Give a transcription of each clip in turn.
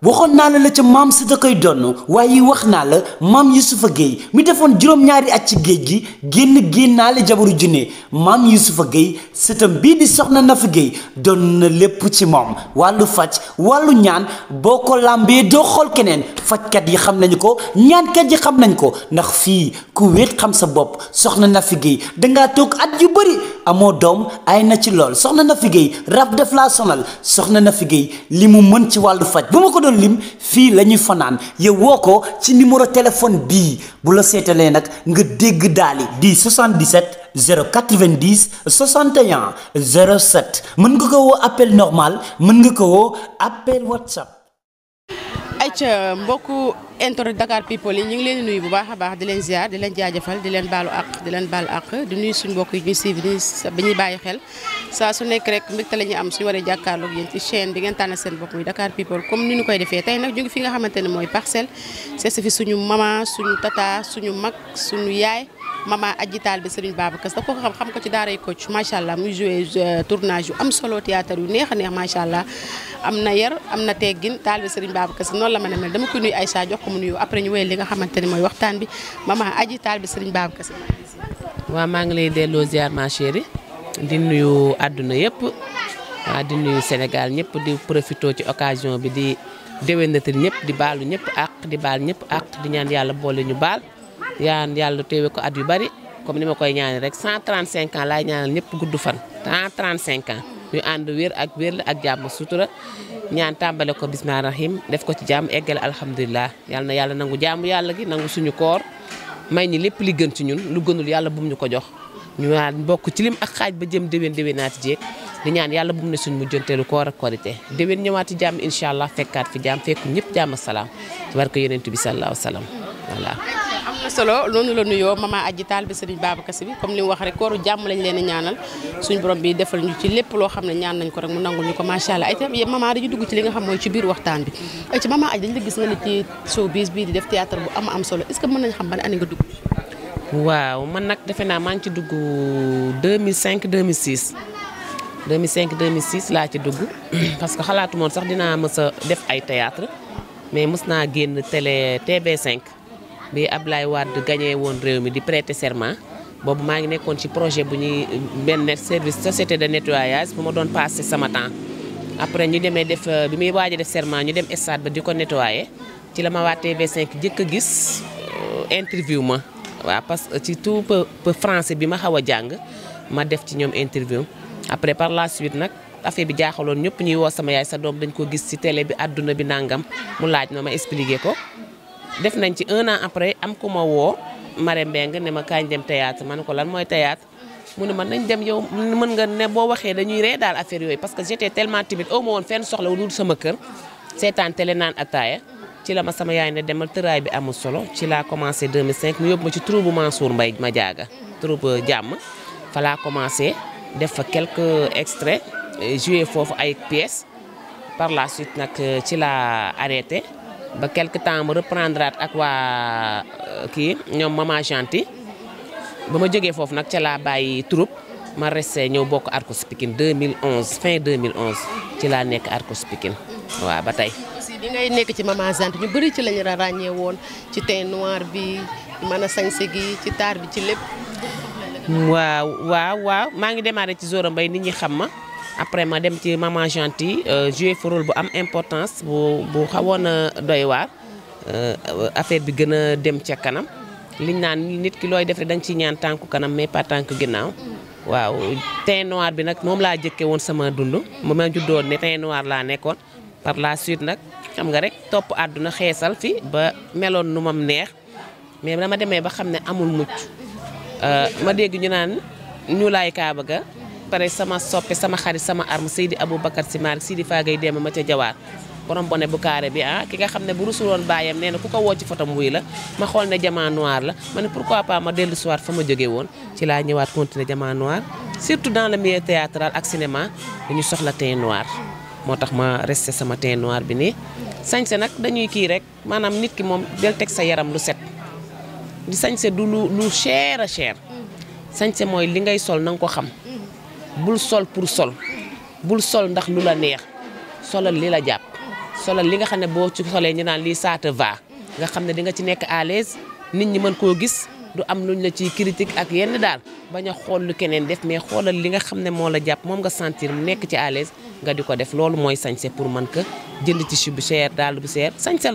waxoon naa la ca maam si da koy donn waaye wax naa la maam Youssoufa Gueye mi defoon juróom-ñaari at ci géej gi génnaale jabaru junne maam Youssoufa Gueye sëtam bii di soxna Nafi Gueye doon na lépp ci moom wàllu faj wàllu ñaan boo ko làmbee doo xool keneen fajkat yi xam nañu ko ñaankat yi xam nañ ko ndax fii ku wéet xam sa bopp soxna Nafi Gueye dangaa toog at yu bëri amoo doom ay na ci lool soxna Nafi Gueye rab def laa sonal soxna Nafi Gueye li mu mën ci wàllu faj bu ma ko doon lim fii la ñuy fanaan yow woo ko ci numéro téléphone bii bu la seetalee nag nga dégg daali di 77 090 61 07 mën nga ko woo appel normal mën nga ko woo appel WhatsApp. ayca mbokku internet Dakar People yi ñu ngi leen di nuyu bu baax a baax di leen ziar di leen jaajëfal di leen baalu àq di leen baal àq di nuyu suñu mbokk yi ñuy suivre bi ñuy bàyyi xel saa su nekk rek mbégte la ñuy am suñu waree jàkkaarloog yéen ci chaîne bi ngeen tànn seen bopp muy Dakar People comme ni ñu koy defee tey nag ñu ngi fi nga xamante ne mooy Parcelles c'est fi suñu maman suñu tata suñu mag suñu yaay maman Adji Tall bi Serigne Babacar da ko xam ko ci daaray Kocc macha allah muy joué tournage yu am solo théâtre yu neex a neex macha allah am na yar am na teggin Tall bi Serigne Babacar noonu la mën a mel dama ko nuyu Aïcha jox ko mu nuyu après ñu wéyal li nga xamante ne mooy waxtaan bi maman Adji Tall bi Serigne Babacar. waaw maa ngi lay delloo ziar ma chérie di nuyu àdduna yëpp waaw di nuyu Sénégal ñëpp di profité ci occasion bi di déwénati ñëpp di baalu ñëpp àq di baal ñëpp àq di ñaan yàlla boole ñu baal. yaan yàlla teewe ko at yu bari comme ni ma koy ñaanal rek 135 ans laay ñaanal ñëpp gudd fan 135 ans ñu ànd wér la ak jàmm sutura ñaan tàmbale ko bismillah rahim def ko ci jàmm eggale alhamdulilah yàlla na yàlla nangu jàmm yàlla gi nangu suñu koor may ñi lépp li gën ci ñun lu gënul yàlla bum ñu ko jox ñu naan bokk ci lim ak xaaj ba jëm déwénaati jéeg di ñaan yàlla bum ne suñu mujjanteelu koor ak korité déwén ñëwaati jàmm incha allah fekkaat fi jàmm fekk ñëpp jàmm salaam ci barke yonent bi sallallahu alayhi wa sallam voilà. am na solo noonu la nuyoo maman Adji Tall bi Serigne Babacar Sy bi comme li mu wax rek kooru jàmm lañ leen di ñaanal suñu borom bi defal ñu ci lépp loo xam ne ñaan nañ ko rek mu nangul ñu ko macha allah ay tam maman dañu dugg ci li nga xam mooy ci biir waxtaan bi ay ci maman Adji dañ la gis nga ne ci showbiz bii di def théâtre bu am solo est-ce que mën nañ xam ban année nga dugg. waaw man nag defe naa maa ngi ci dugg 2005 2006 laa ci dugg parce que xalaatu moon sax dinaa mës a def ay théâtre mais mës naa génn télé TV5 bi Ablaye Wade gagné woon réew mi di prêter serment boobu maa ngi nekkoon ci projet bu ñuy benn service société de nettoyage bu ma doon passé sama temps après ñu demee def bi muy waaj a def serment ñu dem stade ba di ko nettoyer ci la ma waa TV5 jëkk a gis interview ma waaw parce que ci tout peu français bi ma xaw a jàng ma def ci ñoom interview après par la suite nag affaire bi jaaxaloon ñëpp ñuy woo sama yaay sa doom dañ ko gis ci télé bi àdduna bi nangam mu laaj ma expliqué ko def nañ ci 1 an après am ku ma woo Marème Mbengue ne ma kañ dem théâtre ma ne ko lan mooy théâtre mu ne ma nañ dem yow mën nga ne boo waxee dañuy ree daal affaire yooyu parce que j'étais tellement timide aw ma woon fenn soxla wul sama kër seetaan télé naan ataaya ci la ma sama yaay ne demal tëraay bi amul solo ci laa commencé 2005 mu yóbbu ma ci troupe Mansour Mbaye ma jaaga troupe jàmm fa laa commencé def fa quelques extraits joué foofu ay pièces par la suite nag ci laa arrêté ba quelque temps ma reprendre ak waa kii ñoom Maman Gentil ba ma jógee foofu nag ca laa bàyyi troupe ma resté ñëw bokk Arcos Pikine 2011 fin 2011 ci laa nekk Arcos Pikine waaw ba tey. aussi di ngay nekk ci Maman Gentil ñu bëri ci lañu ràññee woon ci teint noir bi mën a sañse gi ci taar bi ci lépp. waaw maa ngi démarré ci Zora Mbaye nit ñi xam ma. après ma dem ci Maman Gentil joué fa rôle bu am importance bu xawoon a doy waar affaire bi gën a dem ca kanam liñ naan nit ki looy def rek da nga ciy ñaan tànku kanam mais pas tànku ginnaaw waaw teint noir bi nag moom laa jëkkee woon sama dund ma juddoon ne teint noir laa nekkoon par la suite nag xam nga rek topp àdduna xeesal fi ba meloon nu mam neex mais dama demee ba xam ne amul mucc ma dégg ñu naan ñu laay kaaba ga pare sama soppe sama xarit sama arme Seydi Aboubacar Sy Malick Sidi Fagay dem ma ca jawaar borom bone bu carré bi ki nga xam ne bu rusuloon baayam nee na ku ko woo ci photo wuy la ma xool ne Diamant Noir la ma ne pourquoi pas ma dellu soir fa ma jógee woon ci laa ñëwaat continuer Diamant Noir surtout dans le milieu théâtral ak cinéma dañu soxla teint noir moo tax ma resté sama teint noir bi nii sañse nag dañuy kii rek maanaam nit ki moom del teg sa yaram lu set di sañse du lu cher a cher sañse mooy li ngay sol na nga ko xam bul sol pour sol bul sol ndax lu la neex solal li la jàpp solal li nga xam ne boo ci solee ñu naan lii ça te va nga xam ne di nga ci nekk à l'aise nit ñi mën koo gis du am luñ la ci critique ak yenn daal bañ a xool lu keneen def mais xoolal li nga xam ne moo la jàpp moom nga sentir mu nekk ci à l'aise nga di ko def loolu mooy sañse pour mën ko jënd tissu bu cher daal bu cher sañse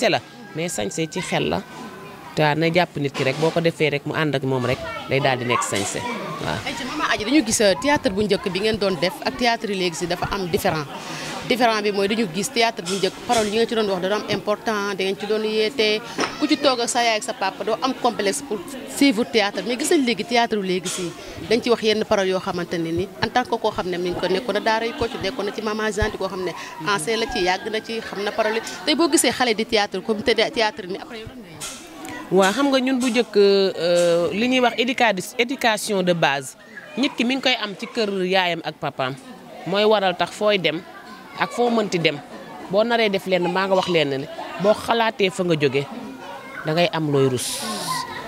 la mais sañse ci xel la te na jàpp nit ki rek boo ko defee rek mu ànd ak moom rek day daal di nekk sañse waaw. ayca Mama Adji dañu gis théâtre bu njëkk bi ngeen doon def ak théâtre yi léegi si dafa am différent bi mooy dañu gis théâtre bu njëkk parole yi nga ci doon wax da doon am important da ngeen ci doon yeete ku ci toog ak sa yaay ak sa papa doo am complexe pour suivre théâtre mais gis nañ léegi théâtre léegi si dañ ci wax yenn parole yoo xamante ne ni en tant que koo xam ne mi ngi ko nekkoon na daara yu ko ci nekkoon na ci Mama Janti koo xam ne ancien la ci yàgg na ci xam na parole tey boo gisee xale di théâtre comme théâtre ni après yow lan ngay waaw xam nga ñun bu njëkk li ñuy wax éducation de base nit ki mi ngi koy am ci kër yaayam ak papaam mooy waral tax fooy dem ak foo mënti dem boo naree def lenn maa nga wax lenn ne boo xalaatee fa nga jóge da ngay am looy rus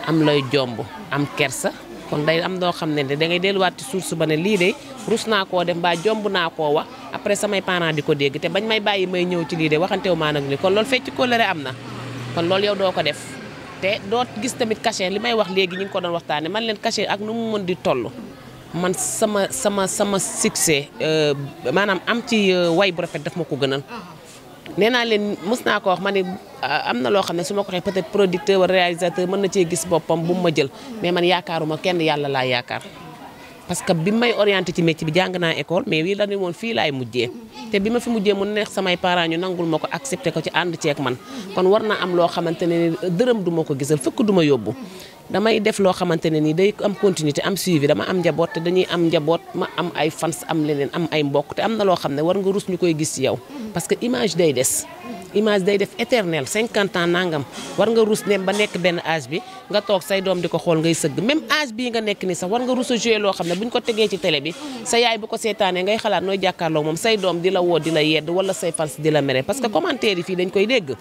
am looy jomb am kersa kon day am doo xam ne da ngay delluwaat ci source ba ne lii de rus naa koo def mbaa jomb naa koo wax après samay parents di ko dégg te bañ may bàyyi may ñëw ci lii de waxantewu maa nag ni kon loolu fecc kóllëre am na kon loolu yow doo ko def te doo gis tamit cachet li may wax léegi ñu ngi ko doon waxtaane man leen cachet ak nu mu mën di toll man sama succès maanaam am ci way bu rafet daf ma ko gënal nee naa leen mës naa ko wax ma ne am na loo xam ne su ma ko waxee peut-être producteur wala réalisateur mën na cee gis boppam bu mu ma jël mais man yaakaaruma kenn yàlla laa yaakaar parce que bi may orienté ci métier bi jàng naa école mais wii la ne woon fii laay mujjee te bi ma fi mujjee mu neex samay parents ñu nangul ma ko accepté ko ci ànd ceeg man kon war na am loo xamante ne dërëm du ma ko gisal fukk du ma yóbbu damay def loo xamante ne nii day am continuité am suivi dama am njaboot te dañuy am njaboot ma am ay fans am leneen am ay mbokk te am na loo xam ne war nga rus ñu koy gis ci yow parce que image day des image day def éternel 50 ans nangam war nga rus ne ba nekk benn âge bi nga toog say doom di ko xool ngay sëgg même âge bii nga nekk ni sax war nga rus a jouer loo xam ne bu ñu ko tegee ci télé bi sa yaay bu ko seetaanee ngay xalaat nooy jàkkaarloo moom say doom di la woo di la yedd wala say fans di la mere parce que commentaire yi fii dañ koy dégg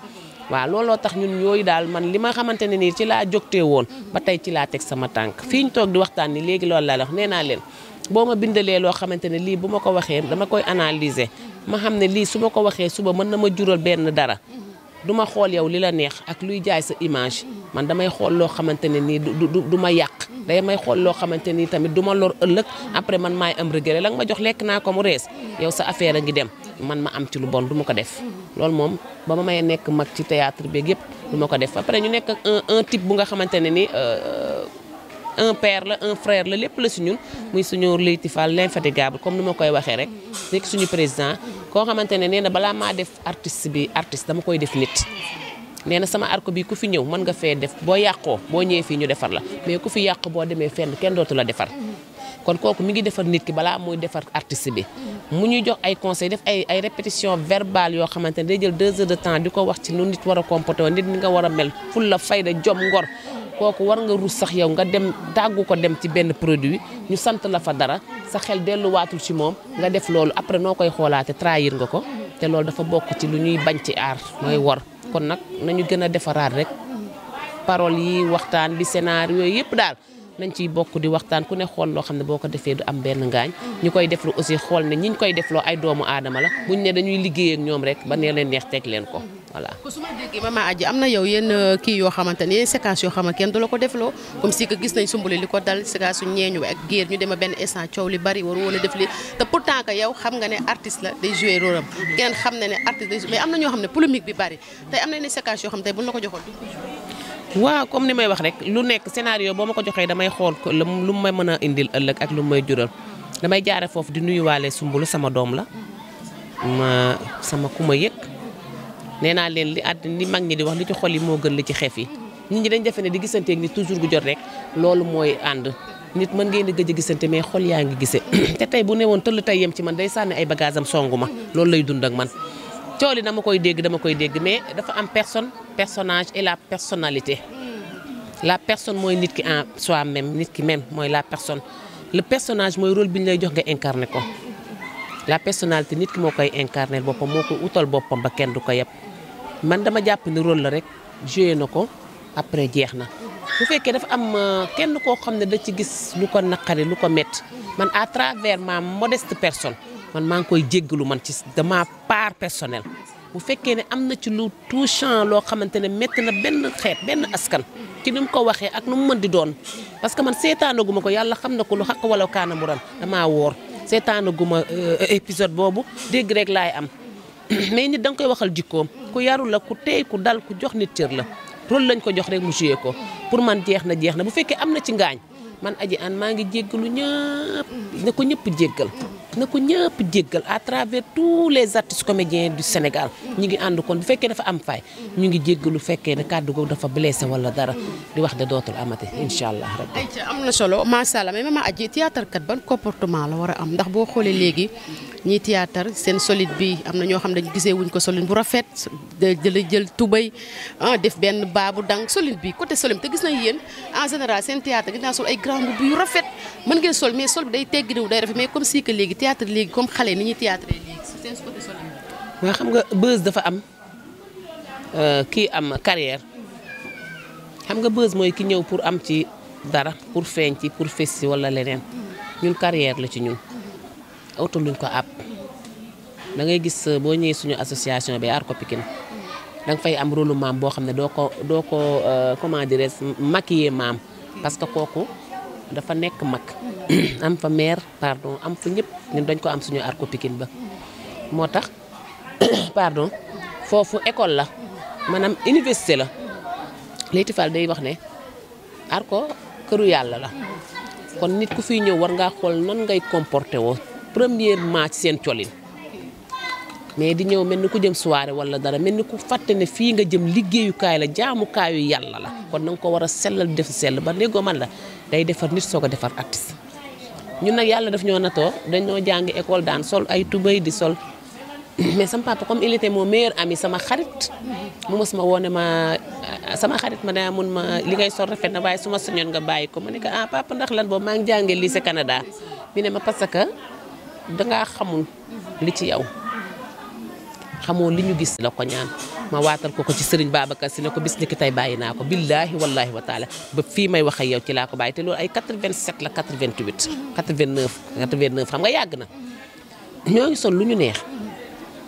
waaw looloo tax ñun yooyu daal man li ma xamante ne nii ci laa jógtee woon ba tey ci laa teg sama tànk fii ñu toog di waxtaan ni léegi loolu laa wax nee naa leen boo ma bindalee loo xamante ne lii bu ma ko waxee dama koy analyser ma xam ne lii su ma ko waxee suba mën na ma jural benn dara du ma xool yow li la neex ak luy jaay sa image man damay xool loo xamante ne nii du ma yàq day may xool loo xamante nii tamit du ma lor ëllëg après man maay am regret la nga ma jox lekk naa ko mu rees yow sa affaire a ngi dem man ma am ci lu bon du ma ko def loolu moom ba ma may nekk mag ci théâtre beeg yëpp du ma ko def après ñu nekk un type bu nga xamante ne ni un père la un frère la lépp la si ñun muy suñu Leyti Fall l'infatigable comme ni ma koy waxee rek nekk suñu président koo xamante ne nee na balaa maa def artiste dama koy def nit nee na sama arco bi ku fi ñëw mën nga fee def boo yàqoo boo ñëwee fii ñu defar la mais ku fi yàq boo demee fenn kenn dootu la defar kon kooku mi ngi defar nit ki balaa muy defar artiste bi mu ñuy jox ay conseils def ay répétition verbale yoo xamante ne day jël 2 heures de temps di ko wax ci nu nit war a comporté woon nit ñi nga war a mel ful la fayda jom ngor kooku war nga rus sax yow nga dem tàggu ko dem ci benn produit ñu sant la fa dara sa xel delluwaatul ci moom nga def loolu après noo koy xoolaate trahir nga ko te loolu dafa bokk ci lu ñuy bañ ci aar mooy wor kon nag nañu gën a defaraat rek paroles yi waxtaan bi scénario yooyu yëpp daal nañ ciy bokk di waxtaan ku ne xool loo xam ne boo ko defee du am benn ngaañ ñu koy deflu aussi xool ne ñi ñu koy defloo ay doomu aadama la buñ ne dañuy liggéey ak ñoom rek ba nee leen neex teg leen ko voilà. ko su ma déggee Mama Adji am na yow yenn kii yoo xamante ne yenn séquence yoo xamante kenn du la ko defloo comme si que gis nañ sumbule li ko dal séquence su ñeeñu ak géer ñu dem benn instant coow li bari waru woon a def li te pourtant que yow xam nga ne artiste la day jouer rôle am keneen xam na ne artiste day mais am na ñoo xam ne polémique bi bari tey am na yenn séquence yoo xam tey buñ la ko joxoon waaw comme ni may wax rek lu nekk scénario boo ma ko joxee damay xool ko lu may mën a indil ëllëg ak lu may jural damay jaare foofu di nuyuwaale Sumbulu sama doom la sama ku ma yëg nee naa leen li mag ñi di wax li ci xol yi moo gën li ci xef yi nit ñi dañ defe ne di gisanteeg ni toujours gu jot rek loolu mooy ànd nit mën ngeen di gëj a gisante mais xol yaa ngi gise te tey bu ne woon tëll tey yem ci man day sànni ay bagage am songu ma loolu lay dund ak man coow li dama koy dégg mais dafa am personnage et la personnalité la personne mooy nit ki en soi-même nit ki même mooy la personne le personnage mooy rôle bi ñu lay jox nga incarné ko la personnalité nit ki moo koy incarné boppam moo koy utal boppam ba kenn du ko yeb man dama jàpp ni rôle la rek joué na ko après jeex na bu fekkee dafa am kenn koo xam ne da ci gis lu ko naqari lu ko métti man à travers ma modeste personne man maa ngi koy jéggalu man ci de ma part personnelle bu fekkee ne am na ci lu touchant loo xamante ne métti na benn xeet benn askan ci ni mu ko waxee ak nu mu mën di doon parce que man seetaanaguma ko yàlla xam na ko lu xaq wala kaana mu ran damaa woor seetaanaguma épisode boobu dégg rek laay am mais nit da nga koy waxal jikkoom ku yaru la ku teey ku dal ku jox nit cër la rôle lañ ko jox rek mu joué ko pour man jeex na bu fekkee am na ci ngaañ man Adji Anne maa ngi jéggalu ñëpp na ko ñëpp jéggal na ko ñëpp jéggal à travers tous les artistes comédiens du Sénégal ñu ngi ànd kon bu fekkee dafa am fay ñu ngi jéggalu fekkee ne kàddu googu dafa blessé wala dara di wax de dootul amati incha allah rabbi. ayca am na solo macha allah mais maman Adji théâtre kat ban comportement la war a am ndax boo xoolee léegi ñiy théâtre seen solide bi am na ñoo xam ne gisee wuñ ko solide bu rafet jël tubay def benn baabu dang solide bi côté solide te gis nañ yéen en général seen théâtre gis naa sol ay grand boubou yu rafet mën ngeen sol mais sol bi day teggiwu day rafet mais comme si que léegi théâtre léegi comme xale ni ñuy théâtre léegi seen côté solide bi. waaw xam nga buzz dafa am kii am carrière xam nga buzz mooy ki ñëw pour am ci dara pour feeñ ci pour fes ci wala leneen ñun carrière la ci ñun. auto luñ ko àpp da ngay gis boo ñëwee suñu association bi Arco Pikine da nga fay am rôle maam boo xam ne doo ko comment dirais maquiller maam parce que kooku dafa nekk mag am fa mère pardon am fa ñëpp ñun dañ ko am suñu Arco Pikine ba moo tax pardon foofu école la maanaam université la Leyti Fall day wax ne Arco këru yàlla la kon nit ku fiy ñëw war ngaa xool nan ngay comporté woo premièrement ci seen colin mais di ñëw mel ni ku jëm soirée wala dara mel ni ku fàtte ne fii nga jëm liggéeyukaay la jaamukaayu yàlla la kon na nga ko war a sellal def sell ba déggoo man la day defar nit soog a defar artiste ñun nag yàlla daf ñoo natoo dañoo jàng école daan sol ay tubéy di sol mais sama papa comme il était mon meilleur ami sama xarit mu mos ma woone ma sama xarit ma daa mun ma li ngay sol rafet na waaye su ma sañoon nga bàyyi ko ma ne ko ah papa ndax lan boobu maa ngi jàngee lycée Canada mi ne ma parce que dangaa xamul li ci yow xamoo li ñu gis la ko ñaan ma waatal ko ci Serigne Babacar si ne ko bis ni ki tey bàyyi naa ko billaahi wallaahi wa taala ba fii may wax ak yow ci laa ko bàyyi te loolu ay 87 la 88 89 xam nga yàgg na ñoo ngi sol lu ñu neex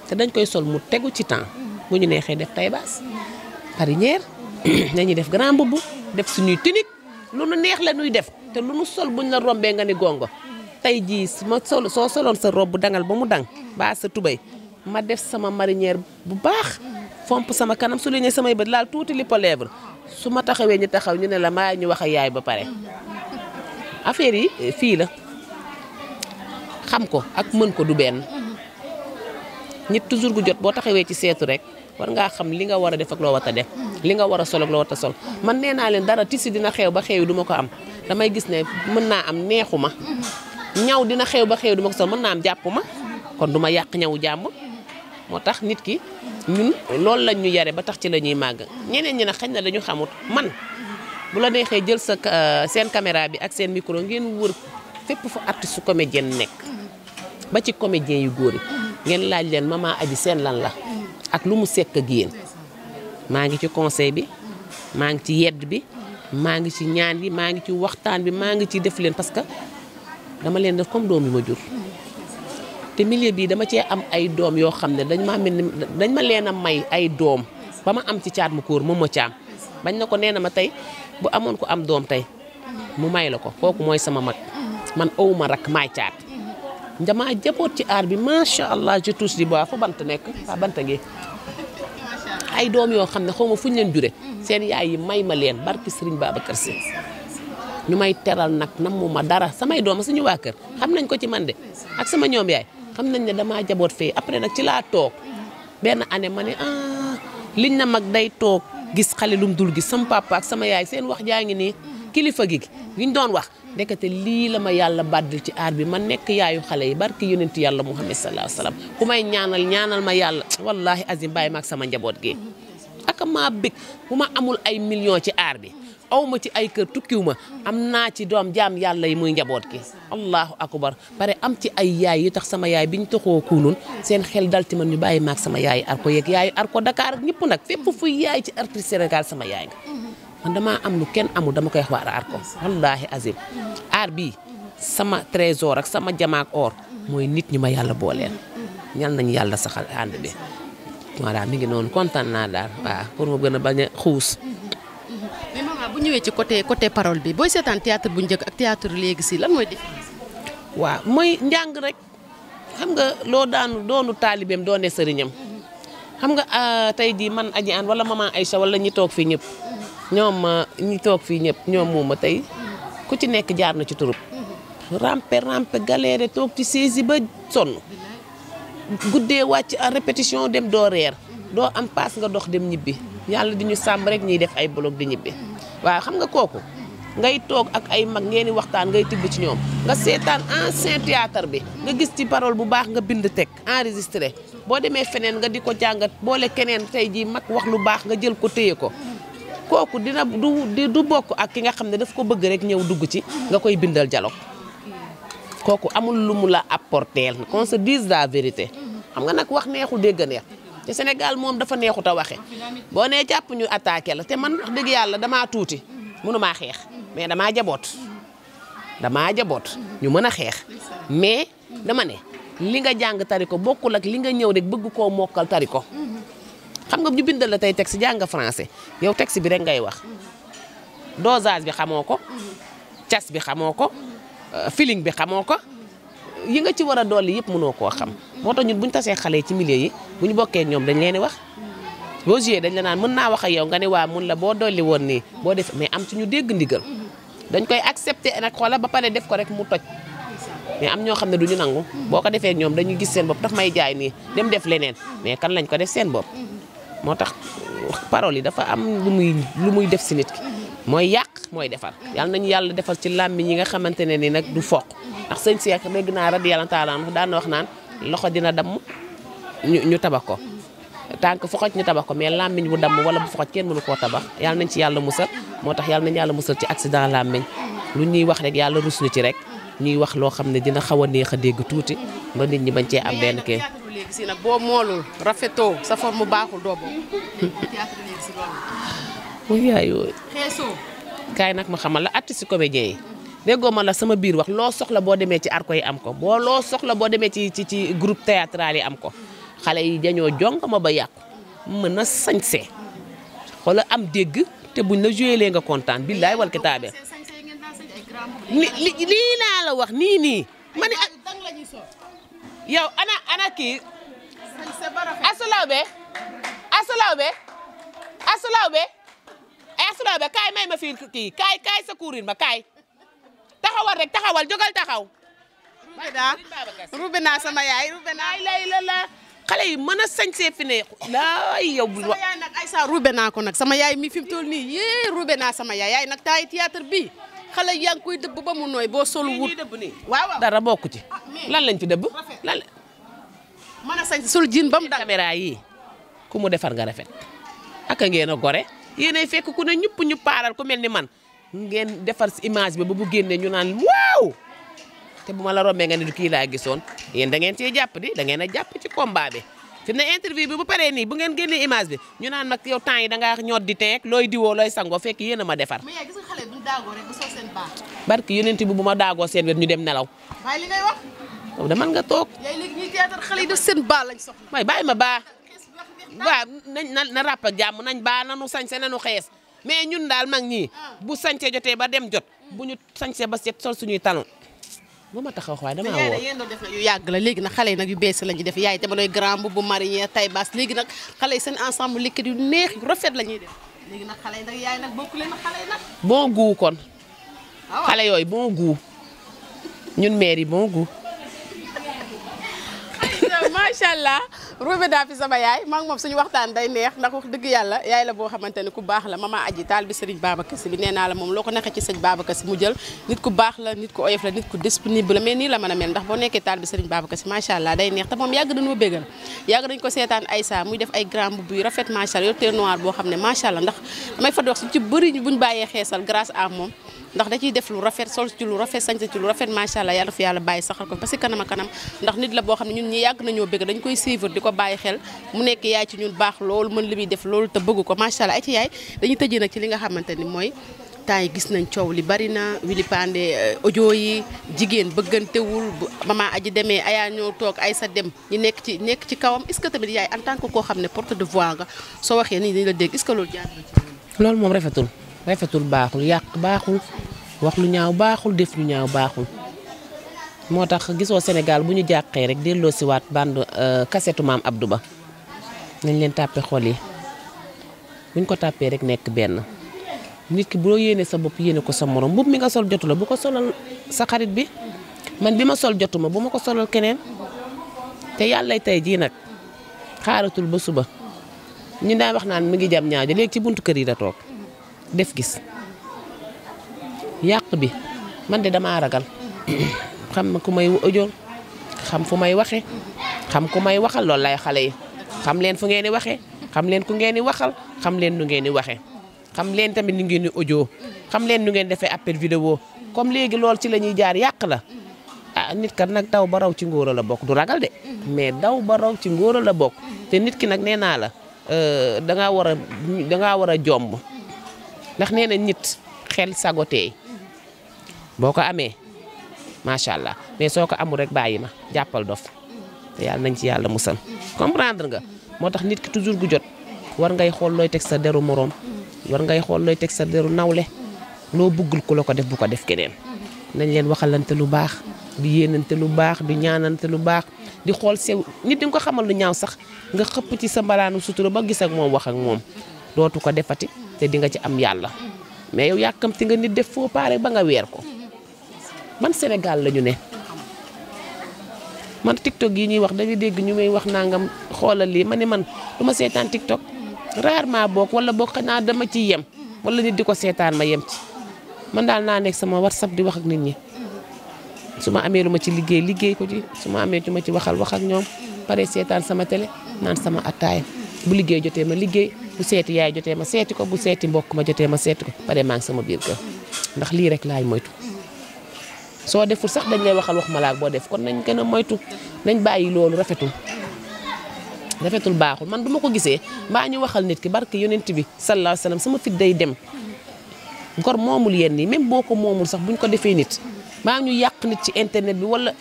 te dañ koy sol mu tegu ci temps bu ñu neexee def taille basse marinière dañuy def grand boubou def suñuy tunique lu nu neex la ñuy def te lu nu sol buñ la rombee nga ni gongo tey jii soo soloon sa robe bu dangal ba mu dang ba sa tubay ma def sama marinière bu baax fomp sama kanam su leñee samay bët laal tuuti lipo lèvre su ma taxawee ñu taxaw ñu ne la maa ñu wax ak yaay ba pare affaire yi fii la xam ko ak mën ko du benn nit toujours gu jot boo taxawee ci seetu rek war ngaa xam li nga war a def ak loo war a def li nga war a sol ak loo war a sol man nee naa leen dara tisi dina xew ba xew yi du ma ko am damay gis ne mën naa am neexu ma ñaw dina xew ba xew du ma ko sol mën naa am jàpp ma kon du ma yàq ñawu jàmm moo tax nit ki ñun loolu lañ ñu yare ba tax ci la ñuy màgg ñeneen ñi nag xañ na dañu xamut man bu la neexee jël sa seen caméra bi ak seen micro ngeen wër fépp fu artiste su comédien nekk ba ci comédien yu góor yi ngeen laaj leen Maman Adji seen lan la ak lu mu sekk ak yéen maa ngi ci conseil bi maa ngi ci yedd bi maa ngi ci ñaan yi maa ngi ci waxtaan bi maa ngi ci def leen parce que dama leen def comme doom yi ma jur te milieu bii dama cee am ay doom yoo xam ne dañ ma leen a may ay doom ba ma am ci caat mu kóor moom ma caam bañ na ko nee na ma tey bu amoon ko am doom tey mu may la ko kooku mooy sama mag man awuma rak maay caat damaa jaboot ci aar bi macha allah je touche du bois fa bant nekk fa bant ngi ay doom yoo xam ne xaw ma fu ñu leen jure seen yaay yi may ma leen barki Serigne Babacar Sy ñu may teral nag namu ma dara samay doom suñu waa kër xam nañ ko ci man de ak sama ñoom yaay xam nañ ne damaa jaboot fee après nag ci laa toog benn année ma ne liñ na mag day toog gis xale lum dul gis sama papa ak sama yaay seen wax jaa ngi nii kilifa gi ñu doon wax ndekete lii la ma yàlla baddil ci aar bi ma nekk yaayu xale yi barki yonent yàlla Muhammad sallallahu alayhi wasallam ku may ñaanal ma yàlla wallahi azim bàyyi ma ak sama njaboot gi ak maa bëgg bu ma amul ay millions ci aar bi aw ma ci ay kër tukkiw ma am naa ci doom jaam yàlla yi muy njaboot gi allahu akbar pare am ci ay yaay yi tax sama yaay bi ñu taxoo kuunun seen xel dal ci man ñu bàyyi maag sama yaay Arco yeeg yaayu Arco Dakar ak ñëpp nag fépp fuy yaay ci artiste Sénégal sama yaay nga man damaa am lu kenn amul dama koy wax waa Arco wallahi azim aar bii sama trésor ak sama jamaak or mooy nit ñi ma yàlla booleel ñal nañu yàlla saxal ànd bi voilà mi ngi noonu kontaan naa daal waaw pour mu gën a bañ a xuus. mais maman bu ñëwee ci côté parole bi booy seetaan théâtre bu njëkk ak théâtre léegi si lan mooy différence. waaw mooy njàng rek xam nga loo doonu taalibeem doone sëriñam xam nga tey jii man Adji Anne wala maman Aïcha wala ñi toog fii ñëpp ñi toog fii ñëpp ñoom muuma tey ku ci nekk jaar na ci turub rampe galère toog ci saisi ba sonn guddee wàcc en répétition dem doo reer doo am paas nga dox dem ñibbi yàlla di ñu sàmm rek ñuy def ay bloc di ñibbi waaw xam nga kooku ngay toog ak ay mag ngeen di waxtaan ngay tibb ci ñoom nga seetaan ancien théâtre bi nga gis ci parole bu baax nga bind teg enregistré boo demee feneen nga di ko jàngat boole keneen tey jii mag wax lu baax nga jël ko téye ko kooku dina du bokk ak ki nga xam ne daf ko bëgg rek ñëw dugg ci nga koy bindal dialogue kooku amul lu mu la apporter qu'on se dise la vérité xam nga nag wax neexul dégg neex te Sénégal moom dafa neexut a waxe boo nee jàpp ñu attaqué la te man wax dëgg yàlla damaa tuuti mënumaa xeex mais damaa jaboot ñu mën a xeex mais dama ne li nga jàng tari ko bokkul ak li nga ñëw rek bëgg koo mokkal tari ko xam nga ñu bindal la tey texte jàng français yow texte bi rek ngay wax dosage bi xamoo ko cas bi xamoo ko feeling bi xamoo ko yi nga ci war a dolli yëpp mënoo koo xam moo tax ñun bu ñu tasee xale yi ci milieu yi bu ñu bokkee ak ñoom dañ leen di wax boo joué dañ la naan mën naa wax ak yow nga ne waa mun la boo dolli woon nii boo def mais am ci ñu dégg ndigal dañ koy accepté nag xoola ba pare def ko rek mu toj mais am ñoo xam ne duñu nangu boo ko defee ak ñoom dañuy gis seen bopp daf may jaay nii dem def leneen mais kan lañ ko def seen bopp moo tax parole yi dafa am lu muy def si nit ki mooy yàq mooy defar yàlla nañu yàlla defal ci làmmiñ yi nga xamante ne ni nag du foq ndax sëñ Seex dégg naa radiyallaahu taala anhu daan na wax naan loxo dina damm ñu tabax ko tànk foxoj ñu tabax ko mais làmmiñ bu damm wala bu foxoj kenn mënu koo tabax yàlla nañ ci yàlla musal moo tax yàlla nañu yàlla musal ci accident làmmiñ lu ñuy wax rek yàlla rus ñu ci rek ñuy wax loo xam ne dina xaw a neex a dégg tuuti ba nit ñi bañ cee am benn kii. léegi si nag boo moolul rafetoo sa forme baaxul doo boobu. yaayoo xeesoo. kaay nag ma xamal la artiste comédien yi déggoo ma la sama biir wax loo soxla boo demee ci arko yi am ko loo soxla boo demee ci groupe théâtral yi am ko xale yi dañoo jong ma ba yàqu mën a sañse xoola am dégg te buñ la joué lee nga kontaan billaay wal kitaabe lii laa la wax nii ma ni yow ana kii asulawbe kaay may ma fii kii kaay sa kuurin ma kaay taxawal jógal taxaw Rubina sama yaay Rubina lay la xale yi mën a sañsee fi ne laay yow bu sama yaay nag Aïssa Rubina ko nag sama yaay mi fi mu toll nii yee Rubina sama yaay nag taay théâtre bi xale yaa ngi koy dëbb ba mu nooy boo solu wut waaw dara bokku ci lan lañ fi dëbb lan mën a sañ sol jiin ba mu dal caméra yi ku mu defar nga rafet aka ngeen a gore yéenay fekk ku ne ñupp paaral ku mel ni man ngeen defar si image bi ba bu génnee ñu naan waaw te bu ma la rombee nga ne du kii laa gisoon yéen da ngeen cee jàpp di da ngeen a jàpp ci combat bi fi ne interview bi bu paree nii bu ngeen génnee image bi ñu naan nag yow temps yi da ngaa ñoot di teeg looy diwoo looy sangoo fekk yéen a ma defar. mais gis nga xale bu ñu daagoo rek ba soo seen baax. barki yonent bi bu ma daagoo seen wet ñu dem nelaw. waaye li ngay wax. yow de man nga toog. yaay léegi ñuy théâtre xale yi def seen baax lañ soxla. waaye bàyyi ma baax waaw na ràpp ak jàmm nañ baax nanu sañse nanu xees mais ñun daal mag ñii bu sañse jotee ba dem jot bu ñu sañse ba set sol suñuy talon bu ma taxaw waaye damaa woo yéen doon def nag yu yàgg la léegi nag xale yi nag yu bees la ñuy def yaay jamonoy grand bu marinière taille basse léegi nag xale yi seen ensemble liquide yu neex yu rafet la ñuy def léegi nag xale yi nag yaay nag bokku leen xale yi nag bon goût kon xale yooyu bon goût ñun maire yi bon goût macha allah Rubina fi sama yaay maa ngi moom suñu waxtaan day neex ndax wax dëgg yàlla yaay la boo xamante ne ku baax la mama Adji taal bi Serigne Babacar Sy bi nee naa la moom loo ko neexee ci sëñ Babacar Sy mu jël nit ku baax la nit ku oyof la nit ku disponible la mais nii la mën a mel ndax boo nekkee taal bi Serigne Babacar Sy macha allah day neex te moom yàgg dañoo bégal yàgg dañ ko seetaan Aïssa muy def ay grand mbubb yu rafet macha allah yor teint noir boo xam ne macha allah ndax damay fa wax su ci bëri buñ bàyyee xeesal grâce à moom ndax da ciy def lu rafet sol ci lu rafet sañse ci lu rafet macha allah yàlla fi yàlla bàyyi saxal ko parce que kanam a kanam ndax nit la boo xam ne ñun ñi yàgg nañoo bëgg dañ koy suivre di ko bàyyi xel mu nekk yaay ci ñun baax loolu mën li muy def loolu te bëgg ko macha allah ay ci yaay dañuy tëjee nag ci li nga xamante ni mooy temps yi gis nañ coow li bari na Wily Pandé audio yi jigéen bëggantewul bu Mama Adji demee Aya ñoo toog Aïssa dem ñu nekk ci kawam est-ce que tamit yaay en tant que koo xam ne porte de voix nga soo waxee nii dañu la dégg est-ce que loolu jaar na ci loolu moom rafetul baaxul yàq baaxul wax lu ñaaw baaxul def lu ñaaw baaxul moo tax gisoo Sénégal bu ñu jàqee rek delloo si waat bande kasetu maam Abdou Ba nañ leen tàppe xol yi buñ ko tàppee rek nekk benn nit ki boo yéene sa bopp yéene ko sa morom mbubb mi nga sol jotu la bu ko solal sa xarit bi man bi ma sol jotuma bu ma ko solal keneen te yàlla tey jii nag xaaratul ba suba ñu daan wax naan mi ngi jam ñaajo léegi ci buntu kër yi da toog def gis yàq bi man de damaa ragal xam ku may audio xam fu may waxe xam ku may waxal loolu lay xale yi xam leen fu ngeen di waxee xam leen ku ngeen di waxal xam leen nu ngeen di waxee xam leen tamit nu ngeen di audio xam leen nu ngeen defee appel vidéo comme léegi loolu ci la ñuy jaar yàq la ah nit kat nag daw ba raw ci ngóora la bokk du ragal de mais daw ba raw ci ngóora la bokk te nit ki nag nee naa la dangaa war a jomb ndax nee na nit xel sagoteey boo ko amee macha allah mais soo ko amul rek bàyyi ma jàppal dof te yàlla nañ ci yàlla musal comprendre nga moo tax nit ki toujours gu jot war ngay xool looy teg sa deru moroom war ngay xool looy teg sa deru nawle loo bëggul ku la ko def bu ko def keneen nañ leen waxalante lu baax di yéenante lu baax di ñaanante lu baax di xool sew nit di nga ko xamal lu ñaaw sax nga xëpp ci sa mbalaanu sutura ba gis ak moom wax ak moom dootu ko defati te di nga ci am yàlla mais yow yàkkamti nga nit def foo pare ba nga weer ko man Sénégal la ñu ne man TikTok yi ñuy wax dañuy dégg ñu may wax nangam xoolal lii ma ne man du ma seetaan TikTok rarement boog wala boog xanaa dama ciy yem wala nit di ko seetaan ma yem ci man daal naa nekk sama WhatsApp di wax ak nit ñi su ma amee lu ma ci liggéey ko ci su ma amee lu ma ci wax ak ñoom pare seetaan sama télé naan sama attaaya bu liggéey jotee ma liggéey bu seeti yaay jotee ma seeti ko bu seeti mbokk ma jotee ma seeti ko pare maa ngi sama biir kër ndax lii rek laay moytu. soo deful sax dañ lay waxal wax malaak boo def kon nañ gën a moytu nañ bàyyi loolu rafetul baaxul man bu ma ko gisee mbaa ñu waxal nit ki barke yonent bi sallallahu alayhi wasallam sama fit day dem gor moomul yenn yi même boo ko moomul sax buñ ko defee nit mbaa ñu yàq nit ci internet bi wala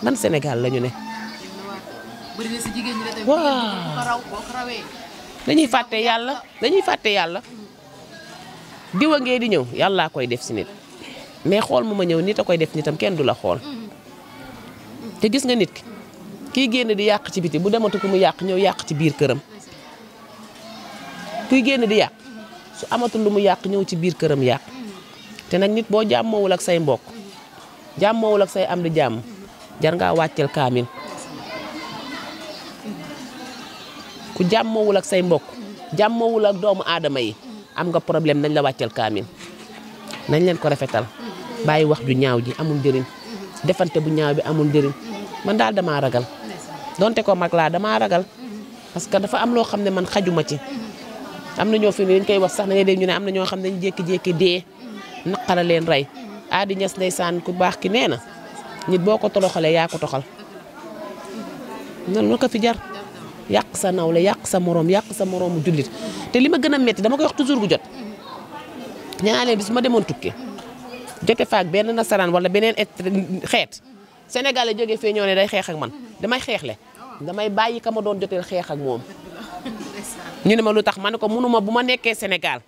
man Sénégal la ñu ne waaw dañuy fàtte yàlla diwa ngee di ñëw yàllaa koy def si nit mais xool mu ma ñëw nit a koy def nitam kenn du la xool te gis nga nit ki kiy génn di yàq ci biti bu dematu ko mu yàq ñëw yàq ci biir këram kuy génn di yàq su amatul lu mu yàq ñëw ci biir këram yàq te nag nit boo jàmmoowul ak say mbokk jàmmoowul ak say am di jàmm jar ngaa wàccel kaamil ku jàmmoowul ak say mbokk jàmmoowul ak doomu aadama yi am nga problème nañ la wàccel kaamil nañ leen ko rafetal bàyyi wax ju ñaaw ji amul njëriñ defante bu ñaaw bi amul njëriñ man daal damaa ragal donte ko mag laa damaa ragal parce que dafa am loo xam ne man xajuma ci am na ñoo fi ne dañ koy wax sax na ngay dégg ñu ne am na ñoo xam ne dañu jékki-jékki dee naqara leen rey Adi Niass ndeysaan ku baax ki nee na nit boo ko toloxalee yaa ko toxal noonu ko fi jar yàq sa nawle yàq sa morom yàq sa moroomu jullit te li ma gën a metti dama koy wax toujours gu jot ñaareel bi su ma demoon tukki jote faak benn nasaraan wala beneen xeet sénégalais jógee fee ñoo ne day xeex ak man damay xeexle damay bàyyi ka ma doon joteel xeex ak moom ñu ne ma lu tax ma ne ko mënuma bu ma nekkee Sénégal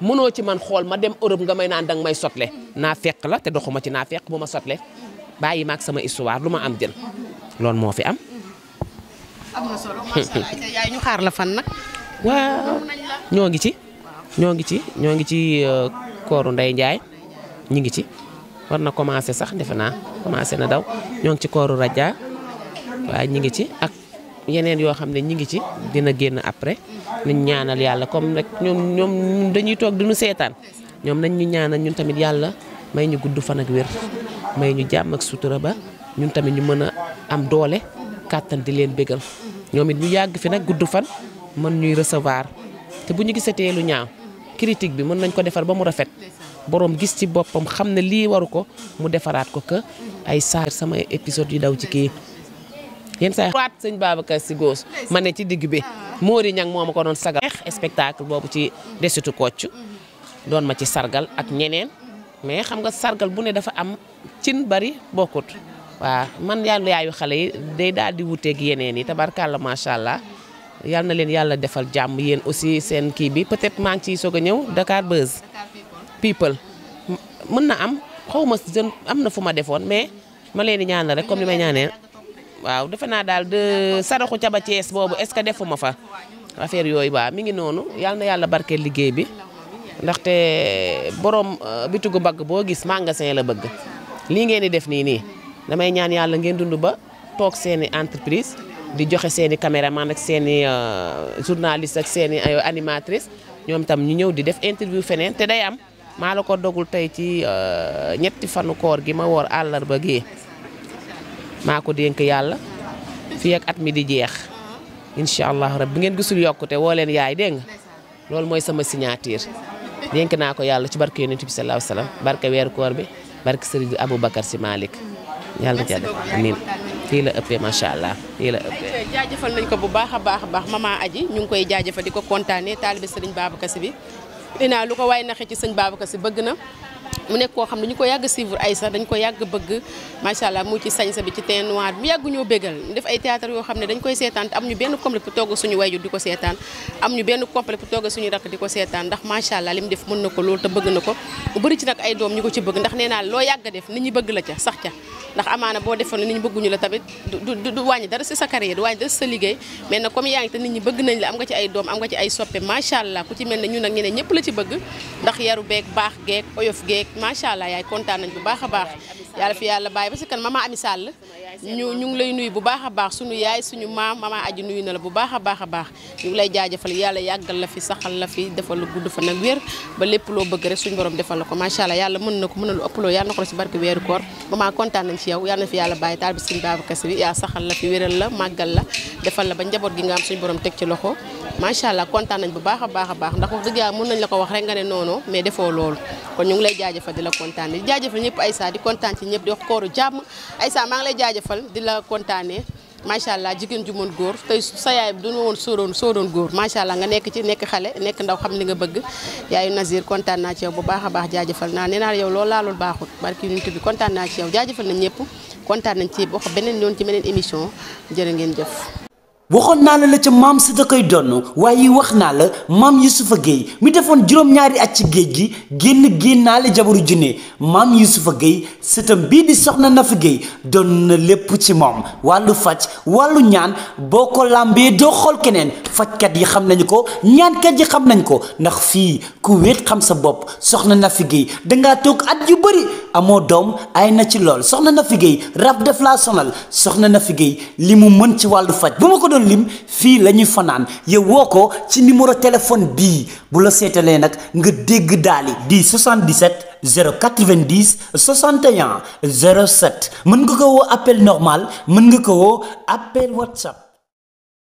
mënoo ci man xool ma dem Europe nga may naan danga may sotle naa fekk la te doxuma ci naa fekk bu ma sotle bàyyi maag sama histoire lu ma am jël loolu moo fi am. am na solo macha Allah yaay ñu xaar la fan nag. waaw ñoo ngi ci kooru Ndeye Ndiaye ñu ngi ci war na commencé sax defe naa commencé na daw ñoo ngi ci kooru Raja waaye ñu ngi ci ak yeneen yoo xam ne ñu ngi ci dina génn après nañ ñaanal yàlla comme rek ñoom dañuy toog di ñu seetaan ñoom nañ ñu ñaanal ñun tamit yàlla may ñu gudd fan ak wér may ñu jàmm ak sutura ba ñun tamit ñu mën a am doole kàttan di leen bégal ñoom it ñu yàgg fi nag gudd fan mën ñuy recevoir te bu ñu gisatee lu ñaaw critique bi mën nañ ko defar ba mu rafet borom gis ci boppam xam ne lii waru ko mu defaraat ko que ay saa sama épisode yu daw ci kii yenn saa waat sëñ Babacar Sy Gos ma ne ci digg bi Mori Ñang moo ma ko doon sagal spectacle boobu ci desitu Kocc doon ma ci sargal ak ñeneen mais xam nga sargal bu ne dafa am cin bari bokkut waaw man yaayu xale yi day daal di wuteeg yeneen yi tabarkàlla macha allah yal na leen yàlla defal jàmm yéen aussi seen kii bi peut-être maa ngi ciy soog a ñëw Dakar Buzz people mën na am xaw ma jeune am na fu ma defoon mais ma leen di ñaanal rek comme ni may ñaanee waaw defe naa daal de saraxu caba Thiès boobu est-ce que defuma fa affaire yooyu waaw mi ngi noonu yal na yàlla barkeel liggéey bi ndaxte borom bitigu bagg boo gis magasin la bëgg lii ngeen di def nii damay ñaan yàlla ngeen dund ba toog seeni entreprise di joxe seeni caméraman ak seeni journaliste ak seeni animatrice ñoom tam ñu ñëw di def interview feneen te day am maa la ko dogul tey ci ñetti fanu koor gi ma woor àllarba gi maa ko dénk yàlla fii ak at mi di jeex incha allah rabbi bu ngeen gisul yokkute woo leen yaay dégg nga loolu mooy sama signature dénk naa ko yàlla ci barke yonent bi sallallahu alayhi wasallam barke weeru koor bi barke Serigne Aboubacar Sy Malick yàlla ca def amiin fii la ëppee macha allah fii la ëppee. jaajëfal nañ ko bu baax a baax maman Aji ñu ngi koy jaajëfal di ko kontaanee taalibe Serigne Babacar Sy bi dinaa lu ko waay naxee ci sëñ Babacar Sy bëgg na mu nekk koo xam ne ñu ko yàgg suivre ay sax dañ ko yàgg bëgg macha allah mu ci sañsa bi ci teint noir mu yàgg ñoo bégal def ay théâtre yoo xam ne dañ koy seetaan te am ñu benn complet pour togg suñu wayjur di ko seetaan am ñu benn complet pour togg suñu rakk di ko seetaan ndax macha allah li mu def mën na ko loolu te bëgg na ko mu bëri ci nag ay doom ñu ko ci bëgg ndax nee naa loo yàgg a def nit ñi bëgg la ca sax ca ndax amaana boo defoon nit ñi bëgguñu la tamit du wàññi dara si sa carrière du wàññi dara si sa liggéey mais nag comme yaa ngi te nit ñi bëgg nañ la am nga ci ay doom am nga ci ay soppe macha allah ku ci mel ne ñun ak ñeneen ñëpp la ci bëgg ndax yaru beeg baax geeg oyof geeg macha allah yaay kontaan nañ bu baax a baax yàlla fi yàlla bàyyi ba si kan mama Ami Sall ñu ngi lay nuyu bu baax a baax suñu yaay suñu maam mama Aji nuyu na la bu baax a baax ñu ngi lay jaajëfal yàlla yàggal la fi saxal la fi defal lu gudd fa nag wér ba lépp loo bëgg rek suñu borom defal la ko macha allah yàlla mën na ko mën na lu ëpp loo yàlla na ko ci barke weeru koor mama kontaan nañ ci yow yàlla na fi yàlla bàyyi taal bi Serigne Babacar Sy yaa saxal la fi wéral la màggal la defal la ba njaboot gi nga am suñu borom teg ci loxo macha allah kontaan nañ bu baax a baax ndax wax dëgg yàlla mën nañ la ko wax rek nga ne noonu mais defoo loolu kon ñu ngi lay jaajëfal di la kontaan di jaajëfal ñëpp Aïssa di kontaan ci ñëpp di wax kooru jàmm Aïssa maa ngi lay jaajëfal di la kontaanee macha allah jigéen ju mën góor tey sa yaay bi du ma woon sóoroon góor macha allah nga nekk ci nekk xale nekk ndaw xam li nga bëgg yaayu Nazir kontaan naa ci yow bu baax a baax jaajëfal naa nee naa yow loolu laalul baaxul barki unité bi kontaan naa ci yow jaajëfal nañ ñëpp kontaan nañ ci wax beneen yoon ci beneen émission jërë ngeen jëf. waxoon naa la ca maam si da koy donn waaye wax naa la maam Youssoufa Gueye mi defoon juróom-ñaari at ci géej gi génnaale jabaru junne maam Youssoufa Gueye sëtam bii di soxna Nafi Gueye doon na lépp ci moom wàllu faj wàllu ñaan boo ko làmbee doo xool keneen fajkat yi xam nañu ko ñaankat yi xam nañ ko ndax fii ku wéet xam sa bopp soxna Nafi Gueye dangaa toog at yu bëri amoo doom ay na ci lool soxna Nafi Gueye rab def laa sonal soxna Nafi Gueye li mu mën ci wàllu faj bu ma ko doon lim fii la ñuy fanaan yow woo ko ci numéro téléphone bii bu la seetalee nag nga dégg daali di 77 090 61 07 mën nga ko woo appel normal mën nga ko woo appel WhatsApp